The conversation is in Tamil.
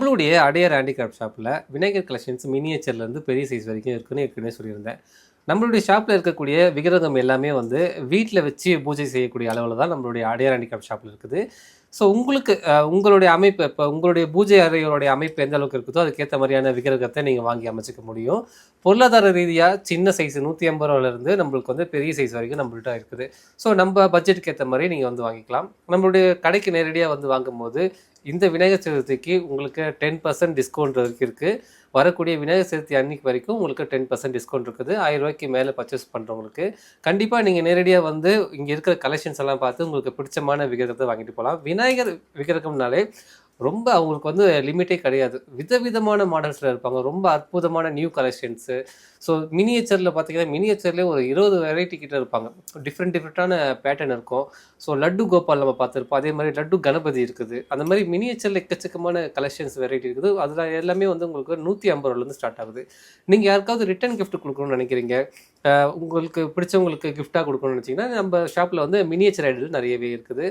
நம்மளுடைய அடையார் ஹேண்டிகிராஃப்ட் ஷாப்பில் விநாயகர் கலெக்ஷன்ஸ் மினியேச்சர்லேருந்து பெரிய சைஸ் வரைக்கும் இருக்குன்னு ஏற்கனவே சொல்லியிருந்தேன். நம்மளுடைய ஷாப்பில் இருக்கக்கூடிய விக்கிரகம் எல்லாமே வந்து வீட்டில் வச்சு பூஜை செய்யக்கூடிய அளவில் தான் நம்மளுடைய அடையார் ஹேண்டிகிராஃப்ட் ஷாப்பில் இருக்குது. ஸோ உங்களுக்கு உங்களுடைய அமைப்பு இப்போ உங்களுடைய பூஜை அறையோடைய அமைப்பு எந்த அளவுக்கு இருக்குதோ அதுக்கேற்ற மாதிரியான விக்கிரகத்தை நீங்கள் வாங்கி அமைச்சிக்க முடியும். பொருளாதார ரீதியாக சின்ன சைஸ் ₹150 நம்மளுக்கு வந்து பெரிய சைஸ் வரைக்கும் நம்மள்ட்ட இருக்குது. ஸோ நம்ம பட்ஜெட்டுக்கு ஏற்ற மாதிரி நீங்கள் வந்து வாங்கிக்கலாம். நம்மளுடைய கடைக்கு நேரடியாக வந்து வாங்கும்போது இந்த விநாயகர் சதுர்த்திக்கு உங்களுக்கு 10% டிஸ்கவுண்ட் வரைக்கும் இருக்குது. வரக்கூடிய விநாயகர் சதுர்த்தி அன்னைக்கு வரைக்கும் உங்களுக்கு 10% டிஸ்கவுண்ட் இருக்குது. ₹1000 மேலே பர்ச்சேஸ் பண்ணுறவங்களுக்கு கண்டிப்பாக நீங்கள் நேரடியாக வந்து இங்கே இருக்கிற கலெக்ஷன்ஸ் எல்லாம் பார்த்து உங்களுக்கு பிடிச்சமான விக்கிரகத்தை வாங்கிட்டு போகலாம். விநாயகர் விக்கிரகம்னாலே ரொம்ப அவங்களுக்கு வந்து லிமிட்டே கிடையாது. விதவிதமான மாடல்ஸில் இருப்பாங்க. ரொம்ப அற்புதமான நியூ கலெக்ஷன்ஸு. ஸோ மினியேச்சரில் பார்த்தீங்கன்னா மினியேச்சர்லேயே ஒரு 20 வெரைட்டி கிட்ட இருப்பாங்க. டிஃப்ரெண்ட்டான பேட்டர்ன் இருக்கும். ஸோ லட்டு கோபால் நம்ம பார்த்துருப்போம். அதே மாதிரி லட்டு கணபதி இருக்குது. அந்த மாதிரி மினியேச்சரில் எக்கச்சக்கமான கலெக்ஷன்ஸ் வெரைட்டி இருக்குது. அதில் எல்லாமே வந்து உங்களுக்கு ₹150 ஸ்டார்ட் ஆகுது. நீங்கள் யாருக்காவது ரிட்டர்ன் கிஃப்ட் கொடுக்கணும்னு நினைக்கிறீங்க, உங்களுக்கு பிடிச்சவங்களுக்கு கிஃப்டாக கொடுக்கணும்னு நினச்சிங்கன்னா நம்ம ஷாப்பில் வந்து மினியேச்சர் ஐடல் நிறையவே இருக்குது.